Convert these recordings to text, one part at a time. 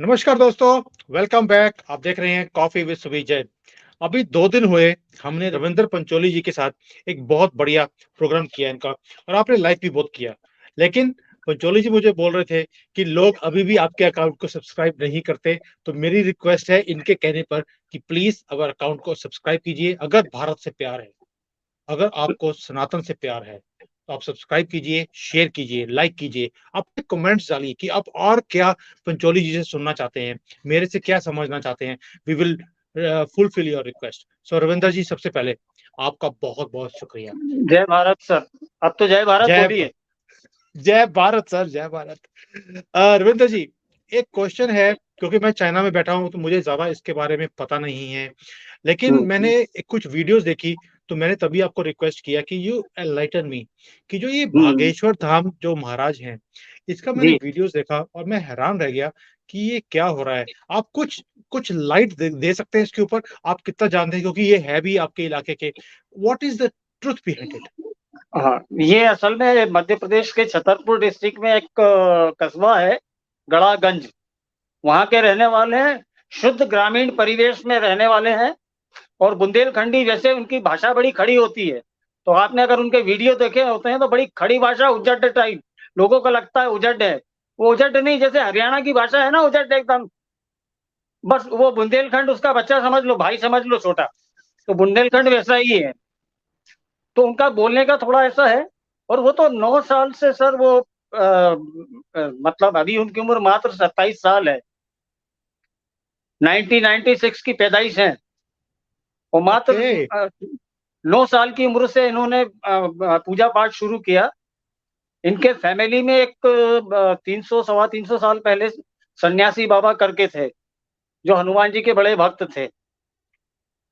नमस्कार दोस्तों, welcome back. आप देख रहे हैं कॉफी विद सुविजय। अभी 2 दिन हुए हमने रविंद्र पंचोली जी के साथ एक बहुत बढ़िया प्रोग्राम किया इनका और आपने लाइक भी बहुत किया। लेकिन पंचोली जी मुझे बोल रहे थे कि लोग अभी भी आपके अकाउंट को सब्सक्राइब नहीं करते, तो मेरी रिक्वेस्ट है इनके कहने पर कि प्लीज़ अगर अकाउंट को सब्सक्राइब कीजिए। अगर भारत से प्यार है, अगर आपको सनातन से प्यार है, तो आप सब्सक्राइब कीजिए, शेयर कीजिए, लाइक कीजिए। आप कमेंट्स डालिए कि आप और क्या पंचोली जी से सुनना चाहते हैं, मेरे से क्या समझना चाहते हैं। We will fulfil your request. So Ravinder ji, सबसे पहले आपका बहुत-बहुत शुक्रिया। जय भारत सर। अब तो जय भारत जय भ बोलिए। जय भारत सर, जय भारत। रविंदर जी, एक क्वेश्चन है, क्योंकि मैं चाइना में बैठा हूँ, तो मुझे ज़्यादा इसके बारे में पता नहीं है। लेकिन मैंने कुछ वीडियोज़ देखी, तो मैंने तभी आपको रिक्वेस्ट किया कि यू एनलाइटन मी कि जो ये हम्म, बागेश्वर धाम जो महाराज हैं, इसका मैंने जी। वीडियोज़ देखा और मैं हैरान रह गया कि ये क्या हो रहा है? आप कुछ कुछ लाइट दे दे सकते हैं इसके ऊपर? आप कितना जानते हैं, क्योंकि ये है भी आपके इलाके के। What is the truth behind it? हाँ, ये असल में मध्य प्रदेश के छतरपुर डिस्ट्रिक्ट में एक कस्बा है, गड़ागंज। वहाँ के रहने वाले हैं, शुद्ध ग्रामीण परिवेश में रहने वाले हैं और बुंदेलखंडी जैसे उनकी भाषा बड़ी खड़ी होती है। तो आपने अगर उनके वीडियो देखे होते हैं तो बड़ी खड़ी भाषा, उजट टाइप। लोगों को लगता है उजट है, वो उजट नहीं। जैसे हरियाणा की भाषा है ना, उजट एकदम। बस वो बुंदेलखंड उसका बच्चा समझ लो, भाई समझ लो छोटा। तो बुंदेलखंड वैसा ही है। तो उनका बोलने का थोड़ा ऐसा है। और वो तो 9 साल से सर वो मतलब अभी उनकी उम्र मात्र 27 साल है। 1996 की पैदाइश है। और मात्र ओके। 9 साल की उम्र से इन्होंने पूजा पाठ शुरू किया। इनके फैमिली में एक 300 सवा 300 साल पहले सन्यासी बाबा करके थे, जो हनुमान जी के बड़े भक्त थे।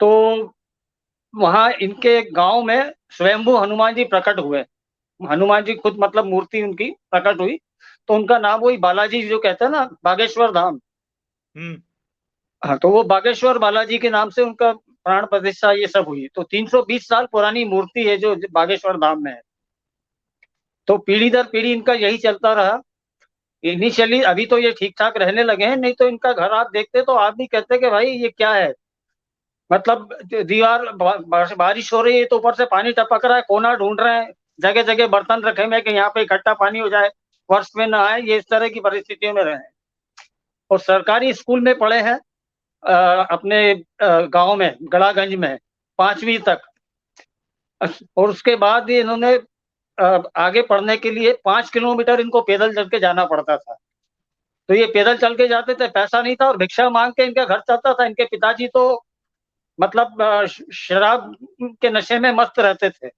तो वहाँ इनके गांव में स्वयंभू हनुमान जी प्रकट हुए। हनुमान जी खुद मतलब मूर्ति उनकी प्रकट हुई। तो उनका नाम वही बालाजी जो कहते हैं ना, बागेश्वर धाम। हुँ। हाँ, तो वो बागेश्वर बालाजी के नाम से उनका प्राण प्रतिष्ठा ये सब हुई। तो 320 साल पुरानी मूर्ति है जो बागेश्वर धाम में है। तो पीढ़ी दर पीढ़ी इनका यही चलता रहा। इनिशियली अभी तो ये ठीक ठाक रहने लगे हैं, नहीं तो इनका घर आप देखते तो आदमी कहते कि भाई ये क्या है। मतलब दीवार बारिश हो रही है तो ऊपर से पानी टपक रहा है, कोना ढूंढ रहे हैं। जगह जगह बर्तन रखे हुए हैं कि यहाँ पे इकट्ठा पानी हो जाए, वर्ष में ना आए। ये इस तरह की परिस्थितियों में रहे। और सरकारी स्कूल में पढ़े हैं अपने गांव में, गड़ागंज में, 5वीं तक। और उसके बाद ये इन्होंने आगे पढ़ने के लिए 5 किलोमीटर इनको पैदल चल के जाना पड़ता था। तो ये पैदल चल के जाते थे, पैसा नहीं था और भिक्षा मांग के इनका घर चलता था। इनके पिताजी तो मतलब शराब के नशे में मस्त रहते थे।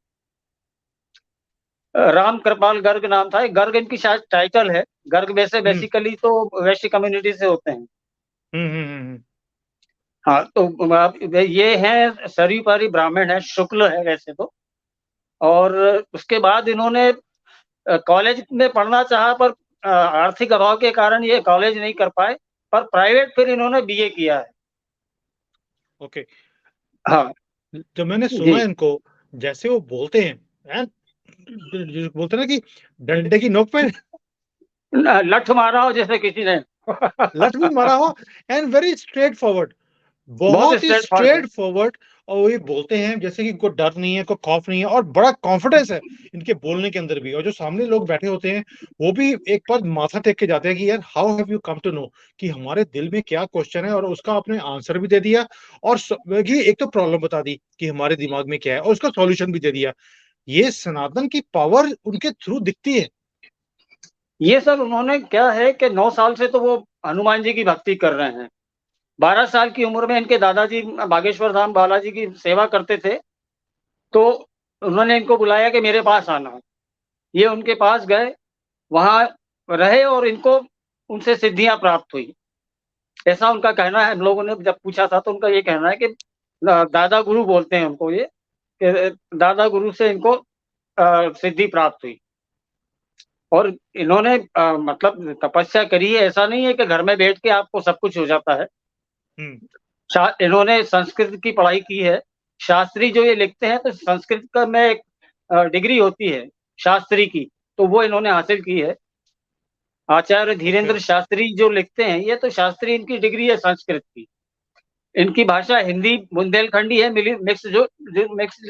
राम कृपाल गर्ग नाम था। गर्ग इनकी शायद टाइटल है। गर्ग वैसे हुँ। बेसिकली तो वैश्य कम्युनिटी से होते हैं। हुँ, हुँ, हुँ, हुँ। हाँ, तो ये हैं शरीफारी ब्राह्मण है, शुक्ल है वैसे तो। और उसके बाद इन्होंने कॉलेज में पढ़ना चाहा, पर आर्थिक अभाव के कारण ये कॉलेज नहीं कर पाए। पर प्राइवेट फिर इन्होंने बीए किया है। ओके। हाँ जब मैंने सुना जी। इनको, जैसे वो बोलते हैं, हैं? जो बोलते हैं ना कि डंडे की नोक पे लठ मारा हो जैसे किसी ने। लत भी मारा हो, एंड वेरी स्ट्रेट फॉरवर्ड, बहुत बहुत ही स्ट्रेट फॉरवर्ड है। Straight forward. और वो ये बोलते हैं जैसे कि इनको डर नहीं है, कोई खौफ नहीं है और बड़ा कॉन्फिडेंस है इनके बोलने के अंदर भी। और जो सामने लोग बैठे होते हैं, वो भी एक बार माथा टेक के जाते हैं कि यार how have you come to know कि हमारे दिल में क्या क्वेश्चन है, और उसका आपने आंसर भी दे दिया। और कि एक तो प्रॉब्लम बता दी कि हमारे दिमाग में क्या है और उसका सॉल्यूशन भी दे दिया। ये सनातन की पावर उनके थ्रू दिखती है। ये सर उन्होंने क्या है कि 9 साल से तो वो हनुमान जी की भक्ति कर रहे हैं। 12 साल की उम्र में इनके दादाजी बागेश्वर धाम बालाजी की सेवा करते थे। तो उन्होंने इनको बुलाया कि मेरे पास आना। ये उनके पास गए, वहाँ रहे और इनको उनसे सिद्धियां प्राप्त हुई। ऐसा उनका कहना है। हम लोगों ने जब पूछा था तो उनका ये कहना है कि दादा गुरु बोलते हैं उनको ये, कि दादा गुरु से इनको सिद्धि प्राप्त हुई। और इन्होंने मतलब तपस्या करी है। ऐसा नहीं है कि घर में बैठ के आपको सब कुछ हो जाता है। हुँ। इन्होंने संस्कृत की पढ़ाई की है। शास्त्री जो ये लिखते हैं तो संस्कृत का में एक डिग्री होती है शास्त्री की, तो वो इन्होंने हासिल की है। आचार्य धीरेन्द्र शास्त्री जो लिखते हैं, ये तो शास्त्री इनकी डिग्री है संस्कृत की। इनकी भाषा हिंदी बुंदेलखंडी है, मिली मिक्स जो मिक्स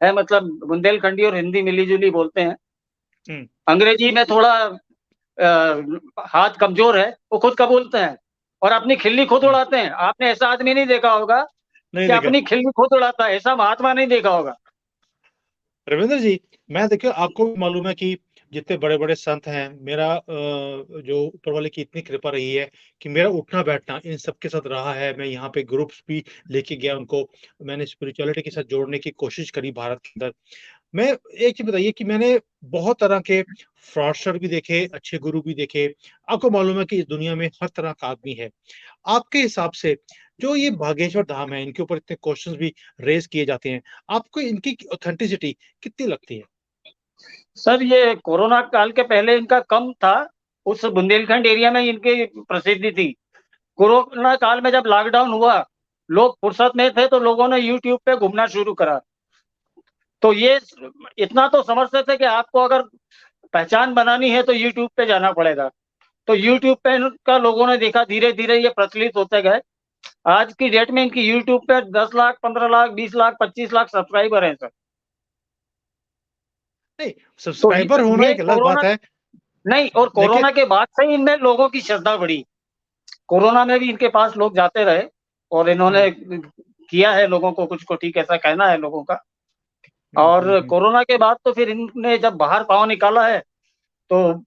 है, मतलब बुंदेलखंडी और हिंदी मिली-जुली बोलते हैं। अंग्रेजी में थोड़ा हाथ कमजोर है, वो खुद कबूलते हैं और अपनी खिल्ली खुद उड़ाते हैं। आपने ऐसा आदमी नहीं देखा होगा कि अपनी खिल्ली खुद उड़ाता है, ऐसा महात्मा नहीं देखा होगा। रविंद्र जी, मैं देखिए आपको भी मालूम है कि जितने बड़े-बड़े संत हैं, मेरा जो ऊपर वाले की इतनी कृपा रही है कि मेरा उठना-बैठना इन सब के साथ रहा है। मैं यहाँ पे ग्रुप्स भी लेके गया उनको, मैंने स्पिरिचुअलिटी के साथ जोड़ने की कोशिश करी भारत के अंदर। मैं एक चीज़ बताइए कि मैंने बहुत तरह के फ्रॉडस्टर भी देखे, अच्छे गुरु भी देखे। आपको मालूम है कि इस दुनिया में हर तरह का आदमी है। आपके हिसाब से जो ये बागेश्वर धाम है, इनके ऊपर इतने क्वेश्चंस भी रेज़ किए जाते हैं, आपको इनकी ऑथेंटिसिटी कितनी लगती है? सर, ये कोरोना काल के पहले इनका कम था, उस बुंदेलखंड एरिया में इनकी प्रसिद्धि थी। कोरोना काल में जब लॉकडाउन हुआ, लोग फुर्सत में थे तो लोगों ने यूट्यूब पे घूमना शुरू करा। तो ये इतना तो समझते थे कि आपको अगर पहचान बनानी है तो यूट्यूब पे जाना पड़ेगा। तो यूट्यूब पे इनका लोगों ने देखा, धीरे-धीरे ये प्रचलित होते गए। आज की डेट में इनकी यूट्यूब पे 10 लाख, 15 लाख, 20 लाख, 25 लाख सब्सक्राइबर हैं सर। नहीं, तो सब्सक्राइबर होना ये एक अलग बात कोरोना है, नहीं, और लेकिन कोरोना के बाद से ही इनमें लोगों की श्रद्धा बढ़ी। कोरोना में भी इनके पास लोग जाते रहे और हुँ, इन्होंने किया है लोगों को कुछ को ठीक, ऐसा कहना है लोगों का। हुँ, हुँ, और हुँ। कोरोना के बाद तो फिर इनने जब बाहर पाँव निकाला है, तो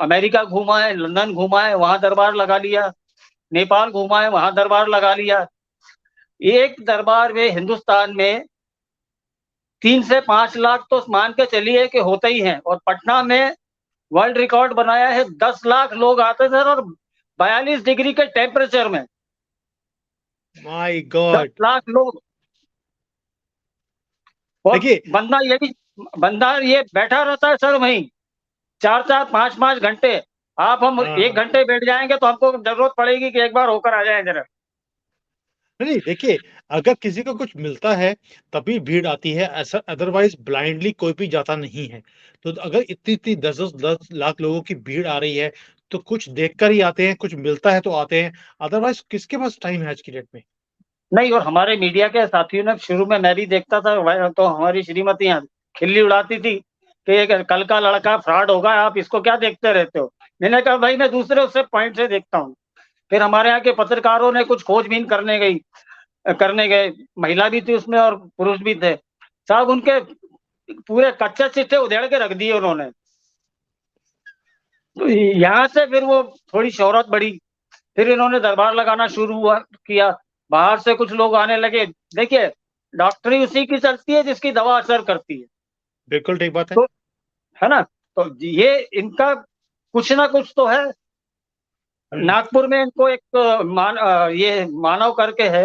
अमेरिका घूमा है, लंदन घूमा है, वहाँ दरबार लगा लिया, नेपाल घूमा है, वहाँ दरबार लगा लिया। एक दरबार में हिंदुस्तान में 3 से 5 लाख तो मान के चलिए कि होते ही हैं, और पटना में वर्ल्ड रिकॉर्ड बनाया है, 10 लाख लोग आते थे और 42 डिग्री के टेम्परेचर में माय 10 गॉड! लाख लोग। और देखिए बंदा ये बैठा रहता है सर वहीं 4-4 5-5 घंटे। आप हम हाँ, 1 हाँ। घंटे बैठ जाएँगे तो हमको ज़रूरत पड़ेगी कि एक बार होकर आ जाएँ ज़रा। नहीं, देखिए अगर किसी को कुछ मिलता है, तभी भीड़ आती है, ऐसा अदरवाइज़ ब्लाइंडली कोई भी जाता नहीं है। तो अगर इतनी-इतनी 10-10 लाख लोगों की भीड़ आ रही है, तो कुछ देखकर ही आते हैं, कुछ मिलता है तो आते हैं, अदरवाइज़ किसके पास टाइम है आज की डेट में? नहीं, और हमारे मीडिया के साथियों ने शुरू में मैं भी देखता था, वह तो हमारी श्रीमती यहाँ खिल्ली उड़ाती थी कि ये कल का लड़का फ्रॉड होगा, आप इसको क्या देखते रहते हो? मैंने कहा भाई मैं दूसरे उससे पॉइंट से देखता हूँ। फिर हमारे यहाँ के पत्रकारों ने कुछ खोजबीन करने गए, महिला भी थी उसमें और पुरुष भी थे। साहब उनके पूरे कच्चे चिट्ठे उधेड़ के रख दिए उन्होंने। तो यहाँ से फिर वो थोड़ी शोहरत बढ़ी, फिर इन्होंने दरबार लगाना शुरू किया, बाहर से कुछ लोग आने लगे। देखिए, डॉक्टरी उसी की चलती है जिसकी दवा असर करती है, बिल्कुल ठीक बात है। तो है ना? तो ये इनका कुछ ना कुछ तो है। हुँ, नागपुर में इनको एक ये मानव करके है,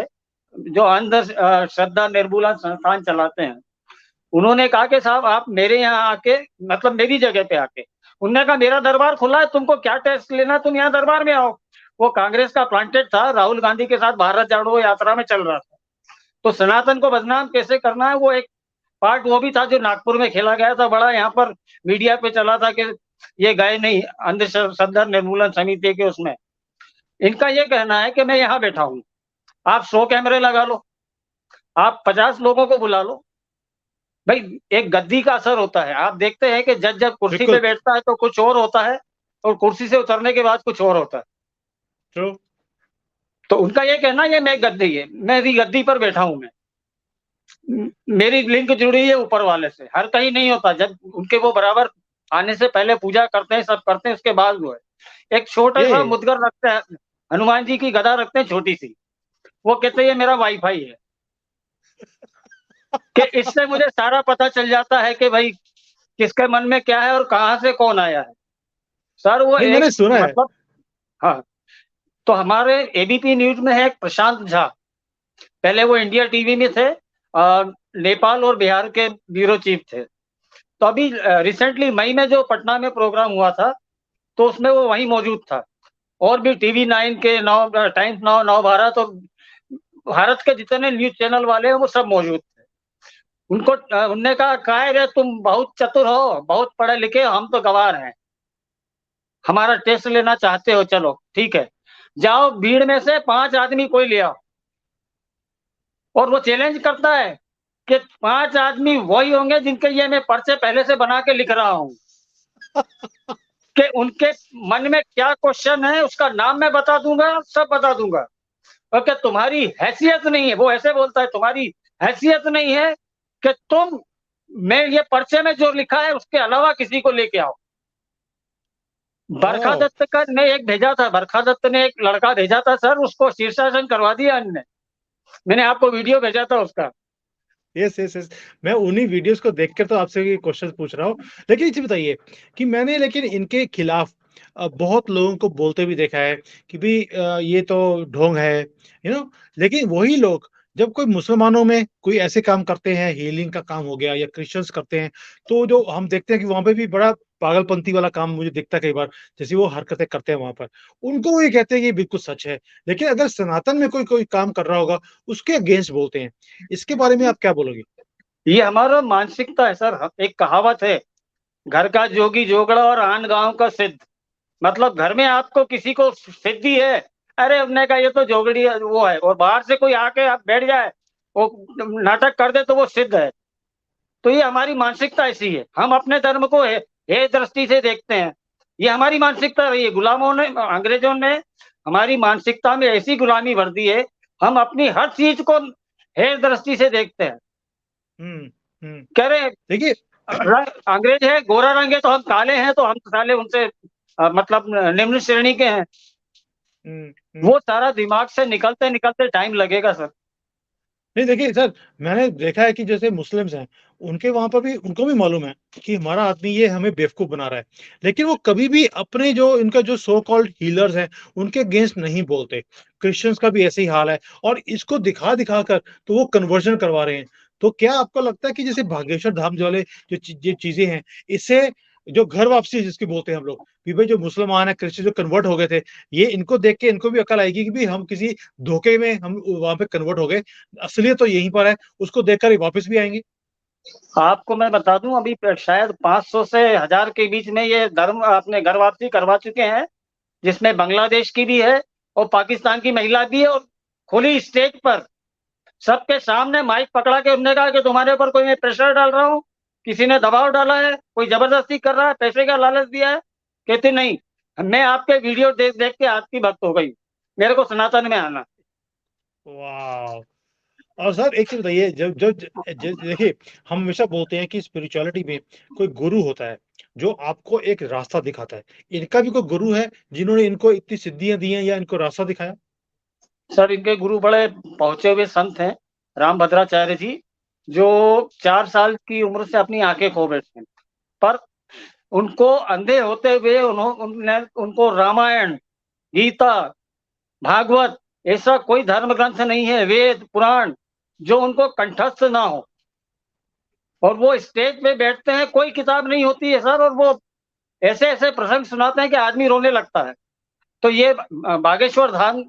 जो श्रद्धा निर्मूलन संस्थान चलाते हैं। उन्होंने कहा कि साहब आप मेरे यहाँ आके, मतलब मेरी जगह पे आके, उन्होंने कहा मेरा दरबार खुला है, तुमको क्या टेस्ट लेना है, तुम यहाँ दरबार में आओ। वो कांग्रेस का प्लांटेड था, राहुल गांधी के साथ भारत जोड़ो यात्रा में चल रहा था। तो सनातन को बदनाम कैसे करना है, वो एक पार्ट वो भी था जो नागपुर में खेला गया था, बड़ा यहाँ पर मीडिया पे चला था कि ये गए नहीं अंधश्रद्धा निर्मूलन समिति के उसमें। इनका ये कहना है कि मैं यहाँ बैठा हूँ, आप 100 कैमरे लगा लो, आप 50 लोगों को बुला लो। भाई एक गद्दी का असर होता है। आप देखते हैं कि जज जब कुर्सी पे बिल्कुल, बैठता है तो कुछ और होता है और कुर्सी से उतरने के बाद कुछ और होता है। ट्रू। तो उनका ये कहना है ये मैं गद्दी है, मेरी गद्दी पर बैठा हूँ मैं। मेरी लिंक जुड़ी है ऊपर वाले से, हर कहीं नहीं होता। जब उनके वो बराबर आने से पहले पूजा करते हैं, सब करते हैं, उसके बाद वो है। एक छोटा-सा ये मुद्गर रखते हैं, हनुमान जी की गदा रखते हैं छोटी-सी। वो कहते हैं ये मेरा वाई-फाई है। कि इससे मुझे सारा पता चल जाता है कि भाई किसके मन में क्या है और कहाँ से कौन आया है। सर वो नहीं एक मैंने सुना है। मतलब हाँ, तो हमारे एबीपी न्यूज़ में है एक प्रशांत झा, पहले वो इंडिया टीवी में थे, नेपाल और बिहार के ब्यूरो चीफ थे। तो अभी रिसेंटली मई में जो पटना में प्रोग्राम हुआ था, तो उसमें वो वहीं मौजूद था। और भी टीवी 9 के टाइम्स नाउ, नवभारत और भारत के जितने न्यूज़ चैनल वाले हैं वो सब मौजूद थे। उनको उन्होंने कहा, "काहे रे तुम बहुत चतुर हो, बहुत पढ़े लिखे हो, हम तो गँवार हैं।" हमारा टेस्ट लेना चाहते हो, चलो ठीक है, जाओ भीड़ में से 5 आदमी कोई ले आओ। और वो चैलेंज करता है कि 5 आदमी वही होंगे जिनके ये मैं पर्चे पहले से बना के लिख रहा हूँ, कि उनके मन में क्या क्वेश्चन है उसका नाम मैं बता दूंगा, सब बता दूंगा। और क्या तुम्हारी हैसियत नहीं है, वो ऐसे बोलता है, तुम्हारी हैसियत नहीं है कि तुम, मैं ये पर्चे में जो लिखा है उसके अलावा किसी को लेके आओ। बरखा ओह! दत्त का ने एक भेजा था, बरखा दत्त ने एक लड़का भेजा था सर, उसको शीर्षासन करवा दिया इनने। मैंने आपको वीडियो भेजा था उसका। Yes, yes, yes. मैं उन्हीं वीडियोज़ को देखकर तो आपसे ये क्वेश्चन पूछ रहा हूँ। लेकिन एक चीज़ बताइए कि मैंने लेकिन इनके खिलाफ बहुत लोगों को बोलते भी देखा है कि भई ये तो ढोंग है, लेकिन वही लोग जब कोई मुसलमानों में कोई ऐसे काम करते हैं, हीलिंग का काम हो गया या क्रिश्चियंस करते हैं, तो जो हम देखते हैं कि वहाँ पे भी बड़ा पागलपंती वाला काम मुझे दिखता है कई बार, जैसे वो हरकतें करते हैं वहाँ पर। उनको वो ये कहते हैं कि ये बिल्कुल सच है। लेकिन अगर सनातन में कोई कोई काम कर रहा होगा, उसके अगेंस्ट बोलते हैं। इसके बारे में आप क्या बोलोगे? ये हमारा मानसिकता है सर। एक कहावत है, घर का जोगी जोगड़ा और आन गांव का सिद्ध। मतलब घर में आपको किसी को सिद्धि है, अरे उन्होंने कहा ये तो जोगड़ी है, वो है, और बाहर से कोई आके आप बैठ जाए, वो नाटक कर दे तो वो सिद्ध है। तो ये हमारी मानसिकता ऐसी है, हम अपने धर्म को हे दृष्टि से देखते हैं। ये हमारी मानसिकता रही है, गुलामों ने, अंग्रेजों ने हमारी मानसिकता में ऐसी गुलामी भर दी है, हम अपनी हर चीज को हे दृष्टि से देखते हैं। हुँ, हुँ। कह रहे देखिए अंग्रेज है, गोरा रंग है तो हम काले हैं, तो हम साले उनसे मतलब निम्न श्रेणी के हैं। हुँ, हुँ। वो सारा दिमाग से निकलते निकलते टाइम लगेगा सर। नहीं देखिए सर, मैंने देखा है कि जैसे मुस्लिम्स हैं, उनके वहाँ पर भी उनको भी मालूम है कि हमारा आदमी ये हमें बेवकूफ़ बना रहा है। लेकिन वो कभी भी अपने जो इनका जो सो कॉल्ड हीलर्स हैं, उनके अगेंस्ट नहीं बोलते। क्रिश्चियंस का भी ऐसे ही हाल है और इसको दिखा-दिखा कर तो वो कन्वर्जन करवा रहे हैं। तो क्या आपको लगता है कि जैसे बागेश्वर धाम वाले जो चीज़ें हैं, इससे जो घर वापसी जिसकी बोलते हैं हम लोग, कि भई जो मुसलमान है, क्रिश्चियन जो कन्वर्ट हो गए थे, ये इनको देख के इनको भी अकल आएगी कि भई हम किसी धोखे में हम वहाँ पे कन्वर्ट हो गए। असलियत तो यहीं पर है, उसको देखकर ये वापस भी आएँगे। आपको मैं बता दूं, अभी शायद 500 से 1000 के बीच में ये धर्म अपने घर वापसी करवा चुके हैं, जिसमें बांग्लादेश की भी है और पाकिस्तान की महिला भी है। और खुली स्टेज पर सबके सामने माइक पकड़ा के उन्होंने कहा कि तुम्हारे ऊपर कोई मैं प्रेशर डाल रहा हूँ, किसी ने दबाव डाला है, कोई जबरदस्ती कर रहा है, पैसे का लालच दिया है। कहते नहीं, मैं आपके वीडियो देख देख के आपकी भक्त हो गई, मेरे को सनातन में आना। वॉव! और सर एक चीज़ बताइए जब जब ज ज देखिए, हम हमेशा बोलते हैं कि स्पिरिचुअलिटी में कोई गुरु होता है, जो आपको एक रास्ता दिखाता है। इनका भी कोई गुरु है, जिन्होंने इनको इतनी सिद्धियाँ दी हैं या इनको रास्ता दिखाया? सर इनके गुरु बड़े पहुंचे हुए संत हैं, रामभद्राचार्य जी, जो 4 साल की उम्र से अपनी आंखें खो बैठे हैं। पर उनको अंधे होते हुए उन्होंने उनको रामायण, गीता, भागवत, ऐसा कोई धर्म ग्रंथ नहीं है, वेद पुराण, जो उनको कंठस्थ ना हो। और वो स्टेज पे बैठते हैं, कोई किताब नहीं होती है सर, और वो ऐसे ऐसे प्रसंग सुनाते हैं कि आदमी रोने लगता है। तो ये बागेश्वर धाम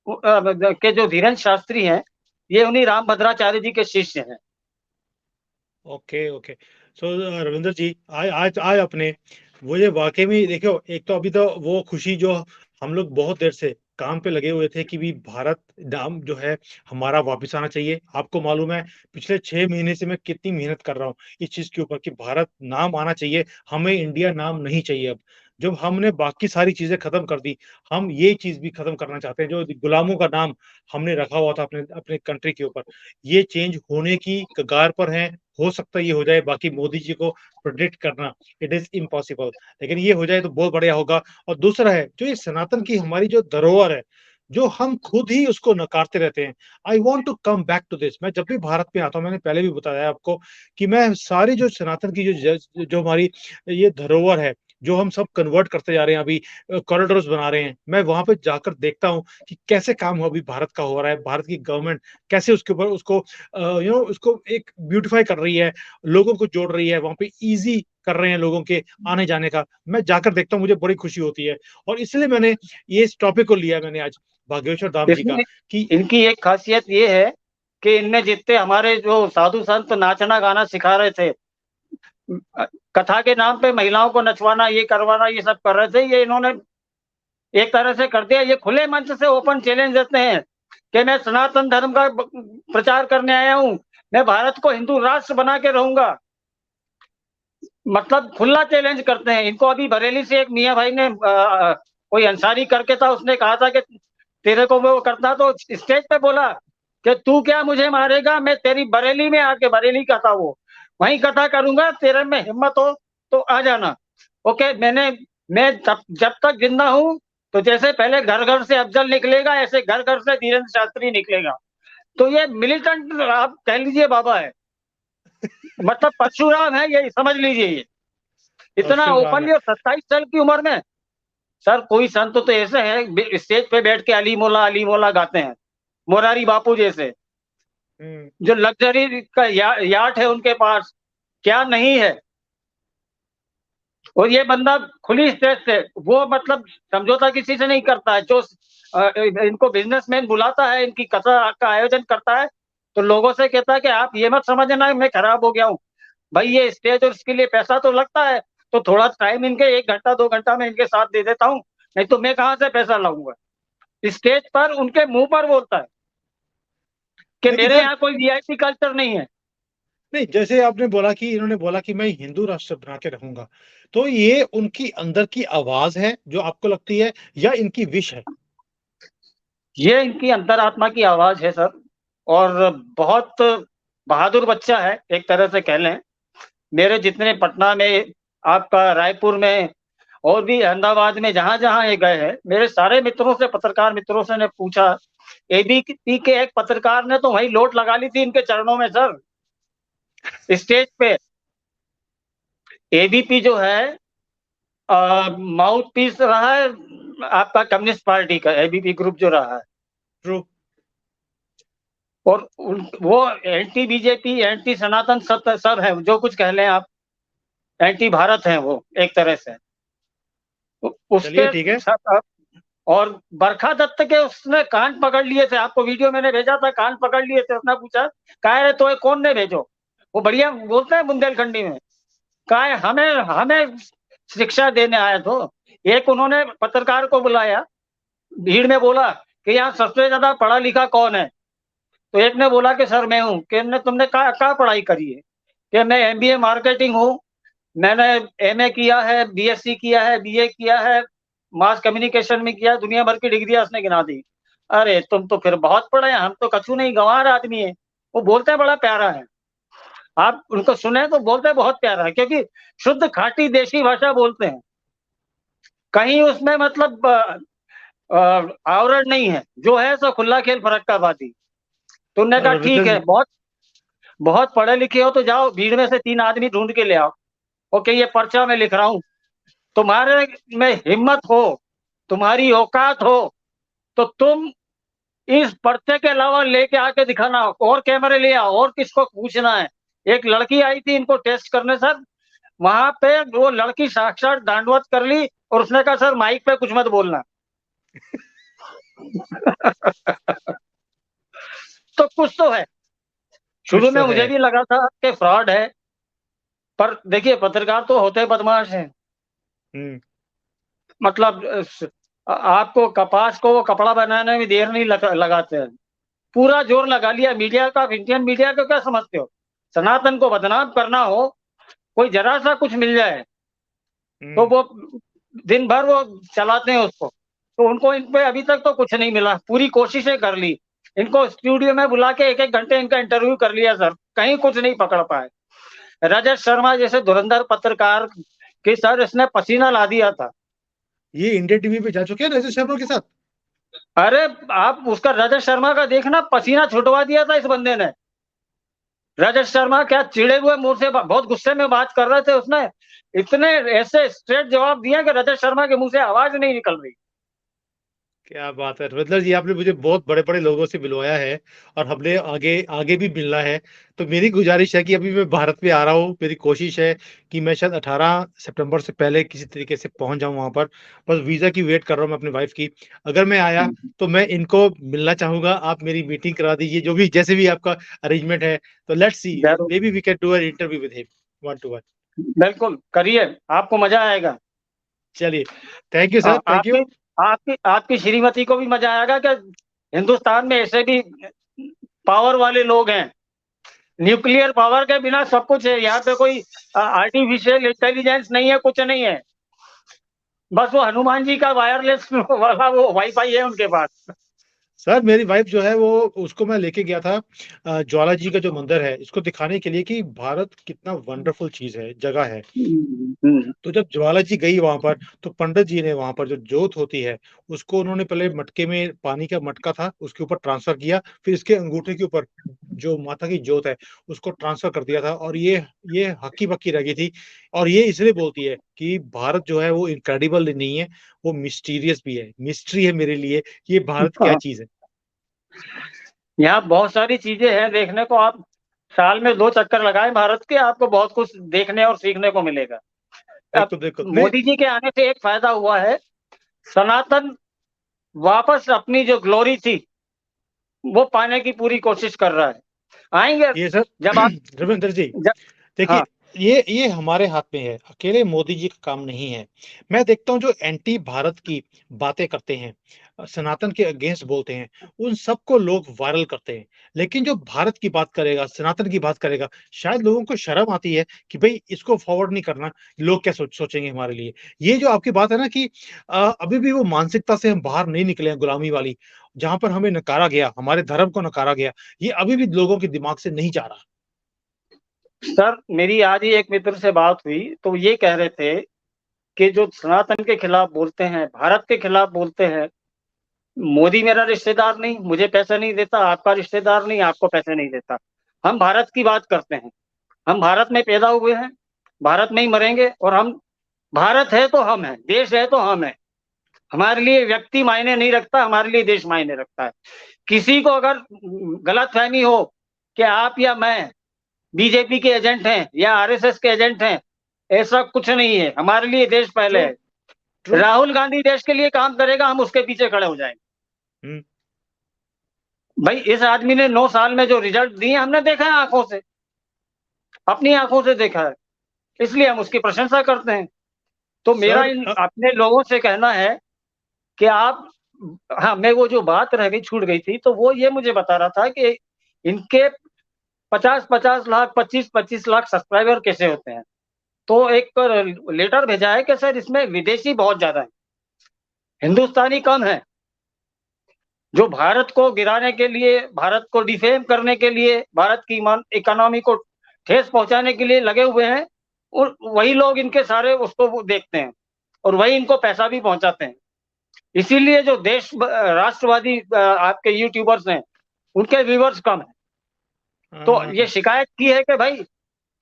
के जो धीरेन्द्र शास्त्री हैं, ये उन्हीं रामभद्राचार्य जी के शिष्य हैं। Okay, okay. So Ravindra ji आज आज आपने मुझे वाक़ई में देखो एक तो अभी तो वो खुशी जो हम लोग बहुत देर से काम पे लगे हुए थे कि भी भारत नाम जो है हमारा वापस आना चाहिए। आपको मालूम है पिछले 6 महीने से मैं कितनी मेहनत कर रहा हूँ इस चीज़ के ऊपर कि भारत नाम आना चाहिए, हमें इंडिया नाम नहीं चाहिए अब। जब हमने बाकी सारी चीज़ें खत्म कर दी, हम ये चीज़ भी खत्म करना चाहते हैं जो गुलामों का नाम हमने रखा हुआ था अपने अपने कंट्री के ऊपर। ये चेंज होने की कगार पर हैं, हो सकता है ये हो जाए, बाकी मोदी जी को प्रेडिक्ट करना इट इज़ इम्पॉसिबल। लेकिन ये हो जाए तो बहुत बढ़िया होगा और दूसरा है, जो ये सनातन की हमारी जो धरोहर है, जो हम खुद ही उसको नकारते रहते हैं। I want to come back to this. मैं जब भी भारत में आता हूँ, मैंने पहले भी बताया आपको कि मैं सारी जो सनातन की जो हमारी ये धरोहर है, जो हम सब कन्वर्ट करते जा रहे हैं अभी कॉरिडोर्स बना रहे हैं, मैं वहाँ पे जाकर देखता हूँ कि कैसे काम अभी भारत का हो रहा है, भारत की गवर्नमेंट कैसे उसके ऊपर उसको उसको एक ब्यूटीफाई कर रही है, लोगों को जोड़ रही है, वहाँ पे ईज़ी कर रहे हैं लोगों के आने-जाने का। मैं जाकर देखता हूँ, मुझे बड़ी खुशी होती है और इसलिए मैंने ये इस टॉपिक को लिया मैंने आज बागेश्वर धाम जी का इसमें कि इनकी एक खासियत ये है कि इनने जितने हमारे जो साधु संत नाचना गाना सिखा रहे थे, कथा के नाम पे महिलाओं को नचवाना, ये करवाना, ये सब कर रहे थे। ये इन्होंने एक तरह से कर दिया। ये खुले मंच से ओपन चैलेंज देते हैं कि मैं सनातन धर्म का प्रचार करने आया हूं, मैं भारत को हिंदू राष्ट्र बना के रहूंगा। मतलब खुला चैलेंज करते हैं। इनको अभी बरेली से एक मियाँ भाई ने कोई अंसारी करके था, उसने कहा था कि तेरे को वो करता, तो स्टेज पे बोला कि तू क्या मुझे मारेगा, मैं तेरी बरेली में आके, बरेली का था वो, वहीं कथा करूंगा, तेरे में हिम्मत हो तो आ जाना। ओके, मैं जब तक जिंदा हूं तो जैसे पहले घर घर से अफजल निकलेगा, ऐसे घर घर से धीरेन्द्र शास्त्री निकलेगा। तो ये मिलिटेंट आप कह लीजिए बाबा है, मतलब परशुराम है, ये समझ लीजिए। ये इतना परशुराम है। ओपनली, और 27 साल की उम्र में। सर कोई संत तो ऐसे हैं स्टेज पे बैठ के अली मोला गाते हैं, मोरारी बापू जैसे, जो लग्जरी का याट है उनके पास, क्या नहीं है। और ये बंदा खुली स्टेज से, वो मतलब समझौता किसी से नहीं करता है। जो इनको बिजनेसमैन बुलाता है, इनकी कथा का आयोजन करता है, तो लोगों से कहता है कि आप ये मत समझना मैं खराब हो गया हूँ भाई, ये स्टेज और इसके लिए पैसा तो लगता है, तो थोड़ा टाइम इनके 1 घंटा 2 घंटा में इनके साथ दे देता हूँ, नहीं तो मैं कहाँ से पैसा लाऊंगा। स्टेज पर उनके मुंह पर बोलता है कि लेकिन मेरे सर, यहाँ कोई वीआईपी कल्चर नहीं है। नहीं, जैसे आपने बोला कि इन्होंने बोला कि मैं हिंदू राष्ट्र बना के रहूंगा, तो ये उनकी अंदर की आवाज है जो आपको लगती है, या इनकी विश है? ये इनकी अंतरात्मा की आवाज है सर, और बहुत बहादुर बच्चा है एक तरह से कह लें। मेरे जितने पटना में, आपका रायपुर में, और भी अहमदाबाद में, जहां जहां ये गए हैं, मेरे सारे मित्रों से, पत्रकार मित्रों से ने पूछा, एबीपी के एक पत्रकार ने तो वही लोट लगा ली थी इनके चरणों में सर, स्टेज पे। एबीपी जो है माउथ पीस रहा है आपका कम्युनिस्ट पार्टी का, एबीपी ग्रुप जो रहा है। ट्रू। और वो एंटी बीजेपी, एंटी सनातन सब है, जो कुछ कह लें आप, एंटी भारत है वो एक तरह से। चलिए, उसके ठीक है। साथ, और बरखा दत्त के उसने कान पकड़ लिए थे, आपको वीडियो मैंने भेजा था, कान पकड़ लिए थे, उसने पूछा कहा रे तो कौन ने भेजो, वो बढ़िया बोलते हैं बुंदेलखंडी में, कहा हमें हमें शिक्षा देने आया तो। एक उन्होंने पत्रकार को बुलाया, भीड़ में बोला कि यहाँ सबसे ज्यादा पढ़ा लिखा कौन है, तो एक ने बोला कि सर मैं हूँ। कि तुमने कहा पढ़ाई करी है? कि मैं एमबीए मार्केटिंग हूँ, मैंने एमए किया है, बीएससी किया है, बीए किया है, मास कम्युनिकेशन में किया, दुनिया भर की डिग्री उसने गिना दी। अरे तुम तो फिर बहुत पढ़े, हम तो कछु नहीं, गंवार आदमी है। वो बोलते बड़ा प्यारा है, आप उनको सुने तो बोलते बहुत प्यारा है, क्योंकि शुद्ध खाटी देशी भाषा बोलते हैं, कहीं उसमें मतलब आवरण नहीं है, जो है सो खुला खेल फरक्का बाती। तुमने कहा रविंदर ठीक है, जी। बहुत बहुत पढ़े लिखे हो तो जाओ भीड़ में से 3 आदमी ढूंढ के ले आओ। ओके, ये पर्चा मैं लिख रहा हूं, तुम्हारे में हिम्मत हो, तुम्हारी औकात हो, तो तुम इस पर्चे के अलावा लेके आके दिखाना, और कैमरे ले आओ, और किसको पूछना है। एक लड़की आई थी इनको टेस्ट करने सर, वहां पे वो लड़की साक्षात दांडवत कर ली, और उसने कहा सर माइक पे कुछ मत बोलना। तो कुछ तो है। शुरू कुछ में तो है। मुझे भी लगा था कि फ्रॉड है, पर देखिए पत्रकार तो होते बदमाश हैं। हम्म। मतलब आपको कपास को वो कपड़ा बनाने में देर नहीं लगाते हैं, पूरा जोर लगा लिया। मीडिया का, इंडियन मीडिया को क्या समझते हो, सनातन को बदनाम करना हो, कोई जरा सा कुछ मिल जाए तो हम्म। वो दिन भर वो चलाते हैं उसको। तो उनको इन पे अभी तक तो कुछ नहीं मिला, पूरी कोशिशें कर ली, इनको स्टूडियो में बुला के 1-1 घंटे इनका इंटरव्यू कर लिया सर, कहीं कुछ नहीं पकड़ पाए। रजत शर्मा जैसे धुरंधर पत्रकार के सर इसने पसीना ला दिया था। ये इंडिया टीवी पे जा चुके हैं रजत शर्मा के साथ। अरे आप उसका, रजत शर्मा का देखना, पसीना छुटवा दिया था इस बंदे ने। रजत शर्मा क्या चिड़े हुए मुंह से, बहुत गुस्से में बात कर रहे थे, उसने इतने ऐसे स्ट्रेट जवाब दिया कि रजत शर्मा के मुंह से आवाज नहीं निकल रही। क्या बात है रविंदर जी, आपने मुझे बहुत बड़े बड़े लोगों से मिलवाया है, और हमने आगे आगे भी मिलना है। तो मेरी गुजारिश है कि अभी मैं भारत में आ रहा हूँ, मेरी कोशिश है कि मैं शायद 18 सितंबर से पहले किसी तरीके से पहुंच जाऊं वहां पर। बस वीजा की वेट कर रहा हूँ मैं अपनी वाइफ की। अगर मैं आया तो मैं इनको मिलना चाहूंगा, आप मेरी मीटिंग करा दीजिए, जो भी जैसे भी आपका अरेंजमेंट है। तो लेट्स सी, जरूर, maybe we can do an interview with him, one two one. बिल्कुल करिए, आपको मजा आएगा। चलिए, थैंक यू सर, हाँ, थैंक यू। आपकी आपकी आपकी श्रीमती को भी मजा आएगा कि हिंदुस्तान में ऐसे भी पावर वाले लोग हैं। न्यूक्लियर पावर के बिना सब कुछ है, यहाँ पे कोई आर्टिफिशियल इंटेलिजेंस नहीं है, कुछ नहीं है। बस वो हनुमान जी का वायरलेस वाला वो वाईफाई है उनके पास। सर मेरी वाइफ जो है वो उसको मैं लेके गया था ज्वाला जी का जो मंदिर है, इसको दिखाने के लिए कि भारत कितना वंडरफुल चीज़ है, जगह है। हम्म। तो जब ज्वाला जी गई वहाँ पर, तो पंडित जी ने वहाँ पर जो जोत होती है, उसको उन्होंने पहले मटके में पानी का मटका था, उसके ऊपर ट्रांसफ़र किया, फिर इसके अंगूठे के ऊपर जो माता की जोत है, उसको ट्रांसफ़र कर दिया था और ये हक्की-बक्की रह गई थी और ये इसलिए बोलती है कि भारत जो है वो इनक्रेडिबल नहीं है, वो मिस्टीरियस भी है, मिस्ट्री है मेरे लिए, ये भारत क्या हाँ, चीज़ है। यहाँ बहुत सारी चीजें हैं देखने को। आप साल में 2 चक्कर लगाएं भारत के, आपको बहुत कुछ देखने और सीखने को मिलेगा। अब बिल्कुल, बिल्कुल। नहीं मोदी जी के आने से एक फायदा हुआ है, सनातन वापस अपनी जो ग्लोरी थी वो पाने की पूरी कोशिश कर रहा है। आएंगे ये सर जब आप रविंदर जी, जब देखिए हाँ। ये हमारे हाथ में है, अकेले मोदी जी का काम नहीं है। मैं देखता हूँ जो एंटी भारत की बातें करते हैं, सनातन के अगेंस्ट बोलते हैं, उन सबको लोग वायरल करते हैं। लेकिन जो भारत की बात करेगा, सनातन की बात करेगा, शायद लोगों को शर्म आती है कि भई इसको फॉरवर्ड नहीं करना, लोग क्या सोचेंगे हमारे लिए। ये जो आपकी बात है ना कि अभी भी वो मानसिकता से हम बाहर नहीं निकले हैं गुलामी वाली, जहाँ पर हमें नकारा गया, हमारे धर्म को नकारा गया, ये अभी भी लोगों के दिमाग से नहीं जा रहा। सर मेरी आज ही एक मित्र से बात हुई तो ये कह रहे थे कि जो सनातन के खिलाफ बोलते हैं, भारत के खिलाफ बोलते हैं, मोदी मेरा रिश्तेदार नहीं, मुझे पैसे नहीं देता, आपका रिश्तेदार नहीं, आपको पैसे नहीं देता। हम भारत की बात करते हैं, हम भारत में पैदा हुए हैं, भारत में ही मरेंगे और हम भारत है तो हम हैं, देश है तो हम हैं। हमारे लिए व्यक्ति मायने नहीं रखता, हमारे लिए देश मायने रखता है। किसी को अगर गलतफहमी हो कि आप या मैं बीजेपी के एजेंट हैं या आरएसएस के एजेंट हैं, ऐसा कुछ नहीं है। हमारे लिए देश पहले ट्रू, है। ट्रू। राहुल गांधी देश के लिए काम करेगा, हम उसके पीछे खड़े हो जाएंगे। हुँ। भाई इस आदमी ने 9 साल में जो रिजल्ट दिए हमने देखा है आंखों से, अपनी आंखों से देखा है, इसलिए हम उसकी प्रशंसा करते हैं। तो मेरा सर इन अपने लोगों से कहना है कि आप, हाँ, मैं वो जो बात रह गई, छूट गई थी, तो वो ये मुझे बता रहा था कि इनके 50-50 लाख, 25-25 लाख सब्सक्राइबर कैसे होते हैं। तो एक लेटर भेजा है कि सर इसमें विदेशी बहुत ज्यादा है, हिंदुस्तानी कम है। जो भारत को गिराने के लिए, भारत को डिफेम करने के लिए, भारत की इकोनॉमी को ठेस पहुंचाने के लिए लगे हुए हैं, और वही लोग इनके सारे उसको वो देखते हैं और वही इनको पैसा भी पहुंचाते हैं। इसीलिए जो देश राष्ट्रवादी आपके यूट्यूबर्स हैं, उनके व्यूवर्स कम है। तो ये हाँ, शिकायत की है कि भाई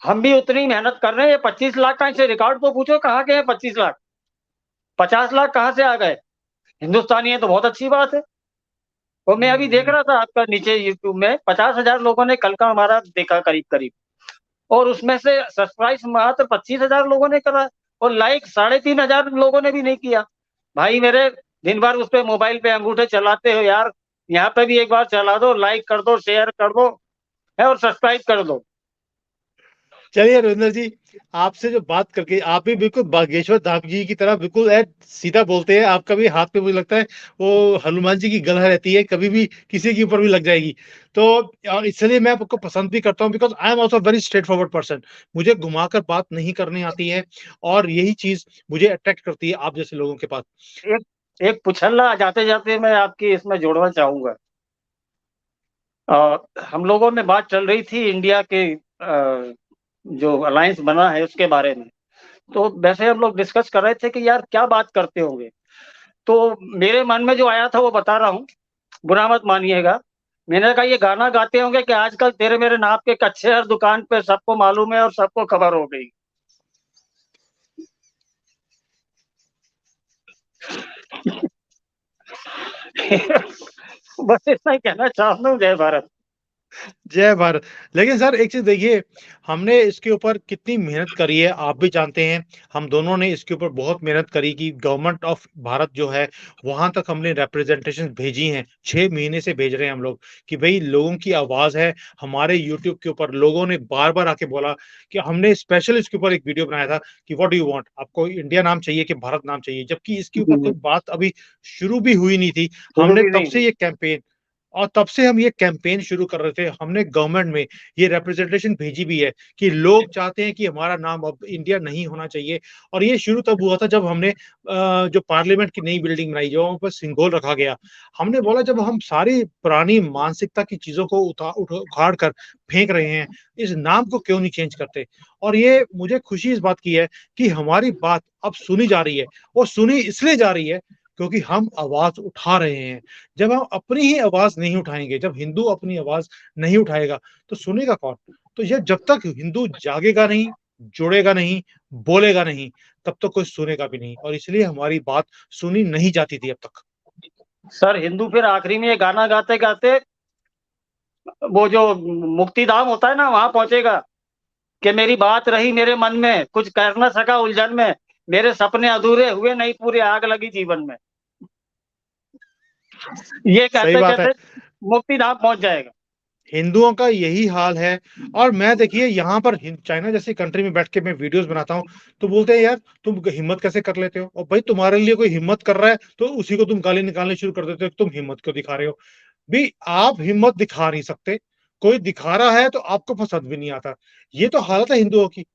हम भी उतनी मेहनत कर रहे हैं, 25 लाख का इनसे रिकॉर्ड तो पूछो कहाँ के हैं 25 लाख, 50 लाख कहाँ से आ गए। हिंदुस्तानी है तो बहुत अच्छी बात है। और मैं अभी देख हुँ। रहा था आपका नीचे यूट्यूब में 50,000 लोगों ने कल का हमारा देखा करीब करीब, और उसमें से सब्सक्राइब मात्र 25,000 लोगों ने करा और लाइक 3,500 लोगों ने भी नहीं किया। भाई मेरे, दिन भर उस पे मोबाइल पे अंगूठे चलाते हो यार, यहाँ पे भी एक बार चला दो, लाइक कर दो, शेयर कर दो है और सब्सक्राइब कर दो। चलिए रविंदर जी, आपसे जो बात करके आप भी बिल्कुल बागेश्वर धाम जी की तरह बिल्कुल सीधा बोलते हैं। आपका भी हाथ में मुझे लगता है वो हनुमान जी की गदा रहती है, कभी भी किसी के ऊपर भी लग जाएगी। तो इसलिए मैं आपको पसंद भी करता हूँ because I am also very straight forward person. मुझे घुमाकर बात नहीं करनी आती है और यही चीज़ मुझे अट्रैक्ट करती है आप जैसे लोगों के पास। एक एक पुछल्ला जाते जाते मैं आपकी इसमें जोड़ना चाहूंगा। हम लोगों में बात चल रही थी इंडिया के जो अलायंस बना है उसके बारे में। तो वैसे हम लोग डिस्कस कर रहे थे कि यार क्या बात करते होंगे। तो मेरे मन में जो आया था वो बता रहा हूँ, बुरा मत मानिएगा। मैंने कहा ये गाना गाते होंगे कि आजकल तेरे मेरे नाप के कच्चे हर दुकान पे सबको मालूम है और सबको खबर हो गई। बस इतना ही कहना चाहता हूँ। जय भारत। जय भारत। लेकिन सर एक चीज़ देखिए, हमने इसके ऊपर कितनी मेहनत करी है, आप भी जानते हैं। हम दोनों ने इसके ऊपर बहुत मेहनत करी कि गवर्नमेंट ऑफ भारत जो है, वहाँ तक हमने रिप्रेजेंटेशंस भेजी हैं। 6 महीने से भेज रहे हैं हम लोग कि भई लोगों की आवाज़ है, हमारे यूट्यूब के ऊपर लोगों ने बार-बार आके बोला कि हमने स्पेशल इसके ऊपर एक वीडियो बनाया था कि व्हाट डू यू वांट? आपको इंडिया नाम चाहिए कि भारत नाम चाहिए? जबकि इसके ऊपर कोई जी, बात अभी शुरू भी हुई नहीं थी। शुरू हमने भी तब नहीं से हुई। ये कैंपेन और तब से हम ये कैंपेन शुरू कर रहे थे। हमने गवर्नमेंट में ये रिप्रेजेंटेशन भेजी भी है कि लोग चाहते हैं कि हमारा नाम अब इंडिया नहीं होना चाहिए और ये शुरू तब हुआ था जब हमने जो पार्लियामेंट की नई बिल्डिंग बनाई, जो वहाँ पर सिंबल रखा गया। हमने बोला जब हम सारी पुरानी मानसिकता की चीज़ों को उखाड़ कर फेंक रहे हैं, इस नाम को क्यों नहीं चेंज करते? और ये मुझे खुशी इस बात की है कि हमारी बात अब सुनी जा रही है और सुनी इसलिए जा रही है क्योंकि हम आवाज़ उठा रहे हैं। जब हम अपनी ही आवाज़ नहीं उठाएँगे, जब हिंदू अपनी आवाज़ नहीं उठाएगा, तो सुनेगा कौन? तो ये जब तक हिंदू जागेगा नहीं, जुड़ेगा नहीं, बोलेगा नहीं, तब तक कोई सुनेगा भी नहीं और इसलिए हमारी बात सुनी नहीं जाती थी अब तक। सर हिंदू फिर आखिरी में ये गाना गाते-गाते वो जो मुक्तिधाम होता है ना, वहाँ पहुँचेगा कि मेरी बात रही मेरे मन में, कुछ कर ना सका उलझन में, मेरे सपने अधूरे हुए नहीं पूरे, आग लगी जीवन में। ये सही बात है। कहते-कहते मुक्तिधाम पहुँच जाएगा। हिंदुओं का यही हाल है और मैं देखिए यहाँ पर चाइना जैसी कंट्री में बैठ के मैं वीडियोस बनाता हूँ तो बोलते हैं यार तुम हिम्मत कैसे कर लेते हो और भाई तुम्हारे लिए कोई हिम्मत कर रहा है तो उसी को तुम गाली निकालने शुरू कर देते हो तुम हिम्मत क्यों दिखा रहे हो भी आप हिम्मत दिखा नहीं सकते कोई दिखा रहा है तो आपको पसंद भी नहीं आता ये तो हालत है हिंदुओं की।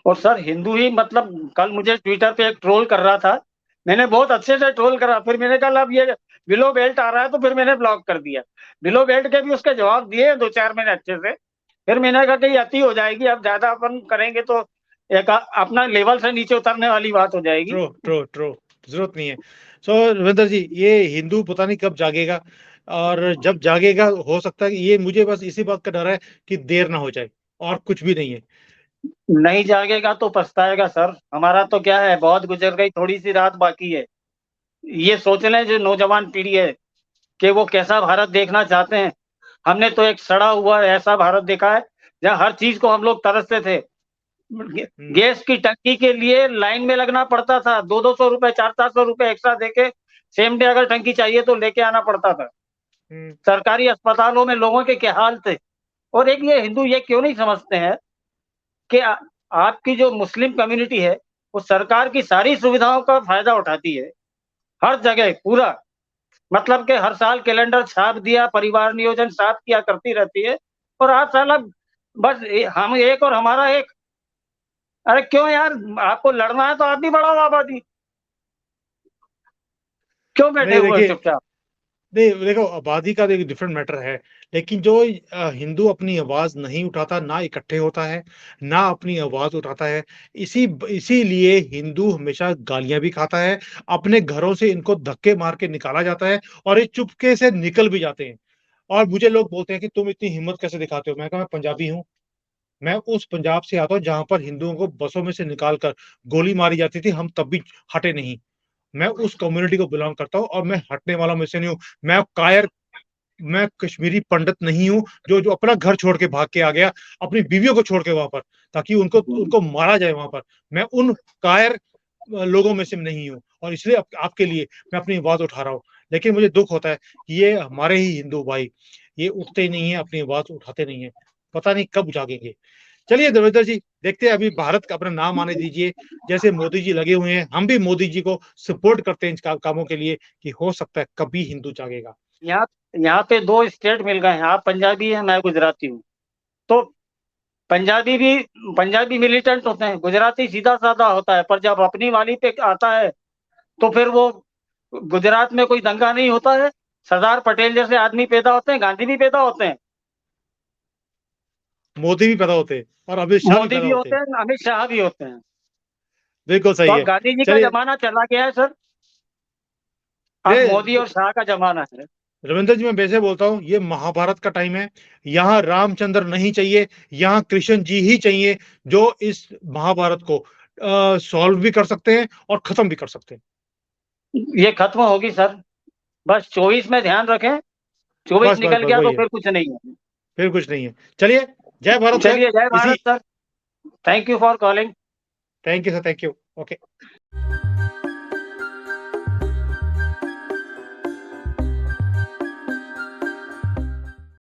और सर हिंदू ही मतलब कल मुझे ट्विटर पे एक ट्रोल कर रहा था। मैंने बहुत अच्छे से ट्रोल करा, फिर मैंने कहा अब ये बिलो बेल्ट आ रहा है तो फिर मैंने ब्लॉक कर दिया। बिलो बेल्ट के भी उसके जवाब दिए 2-4 मैंने अच्छे से। फिर मैंने कहा कि ये अति हो जाएगी, अब ज्यादा अपन करेंगे तो एक अपना लेवल से नीचे उतरने वाली बात हो जाएगी। ट्रो ट्रो ट्रो जरूरत नहीं है। सो रविंदर जी ये हिंदू पता नहीं कब जागेगा और जब जागेगा हो सकता है कि ये मुझे बस इसी बात का डर है कि देर ना हो जाए और कुछ भी नहीं है। नहीं जागेगा तो पछताएगा सर। हमारा तो क्या है, बहुत गुजर गई, थोड़ी सी रात बाकी है। ये सोच लें जो नौजवान पीढ़ी है कि वो कैसा भारत देखना चाहते हैं। हमने तो एक सड़ा हुआ ऐसा भारत देखा है जहाँ हर चीज को हम लोग तरसते थे। हम्म, गैस की टंकी के लिए लाइन में लगना पड़ता था, 200-200 रुपए, 400-400 रुपए एक्स्ट्रा देके सेम डे अगर टंकी चाहिए तो लेके आना पड़ता था। हम्म, सरकारी अस्पतालों में लोगों के क्या हाल थे। और एक ये हिंदू ये क्यों नहीं समझते हैं कि आपकी जो मुस्लिम कम्युनिटी है वो सरकार की सारी सुविधाओं का फायदा उठाती है, हर जगह पूरा। मतलब कि हर साल कैलेंडर छाप दिया, परिवार नियोजन छाप किया करती रहती है। और आप साला बस हम एक और हमारा एक। अरे क्यों यार, आपको लड़ना है तो आप भी बढ़ाओ आबादी, क्यों बैठे नहीं हुए हो देखिए चुपचाप। नहीं देखो आबादी का एक डिफरेंट मैटर है लेकिन जो हिंदू अपनी आवाज नहीं उठाता ना इकट्ठे होता है ना अपनी आवाज उठाता है इसीलिए हिंदू हमेशा गालियां भी खाता है अपने घरों से इनको धक्के मार के निकाला जाता है और ये चुपके से निकल भी जाते हैं और मुझे लोग बोलते हैं कि तुम इतनी हिम्मत कैसे दिखाते हो मैं कहा मैं पंजाबी हूँ मैं उस पंजाब से आता हूँ जहां पर हिंदुओं को बसों में से निकाल कर गोली मारी जाती थी हम तब भी हटे नहीं मैं उस कम्युनिटी को बिलोंग करता हूँ और मैं हटने वाला में से नहीं हूँ मैं कश्मीरी पंडित नहीं हूँ जो जो अपना घर छोड़ के भाग के आ गया अपनी बीवियों को छोड़ के वहां पर ताकि उनको उनको मारा जाए वहां पर मैं उन कायर लोगों में से नहीं हूँ और इसलिए आपके लिए मैं अपनी आवाज उठा रहा हूँ लेकिन मुझे दुख होता है कि ये हमारे ही हिंदू भाई ये उठते ही नहीं है अपनी आवाज उठाते नहीं है पता नहीं कब जागेंगे। चलिए देवेंद्र जी देखते हैं अभी भारत का अपना नाम आने दीजिए जैसे मोदी जी लगे हुए हैं हम भी मोदी जी को सपोर्ट करते हैं इन कामों के लिए कि हो सकता है कभी हिंदू जागेगा। यहाँ यहाँ पे दो स्टेट मिल गए हैं, आप पंजाबी हैं, मैं गुजराती हूँ। तो पंजाबी भी पंजाबी मिलिटेंट होते हैं, गुजराती सीधा साधा होता है, पर जब अपनी वाली पे आता है तो फिर वो गुजरात में कोई दंगा नहीं होता है। सरदार पटेल जैसे आदमी पैदा होते हैं, गांधी भी पैदा होते हैं, मोदी भी पैदा होते हैं और अमित शाह भी मोदी पैदा भी होते होते हैं। हैं, अमित शाह भी होते हैं। बिल्कुल तो सही अब है। गांधी जी का चलिए जमाना चला गया है सर, अब मोदी ये और शाह का जमाना है। रविंद्र जी मैं वैसे बोलता हूँ ये महाभारत का टाइम है यहाँ रामचंद्र नहीं चाहिए यहाँ कृष्ण जी ही चाहिए जो इस महाभारत को सॉल्व भी कर सकते हैं और खत्म भी कर सकते हैं। ये खत्म होगी सर, बस 24 में ध्यान रखें। 24 बस बस निकल बस गया तो वही है। फिर कुछ नहीं है। फिर कुछ नहीं है। चलिए, जय भारत सर। चलिए, जय भारत इसी sir. Thank you for calling. Thank you sir, thank you. Okay.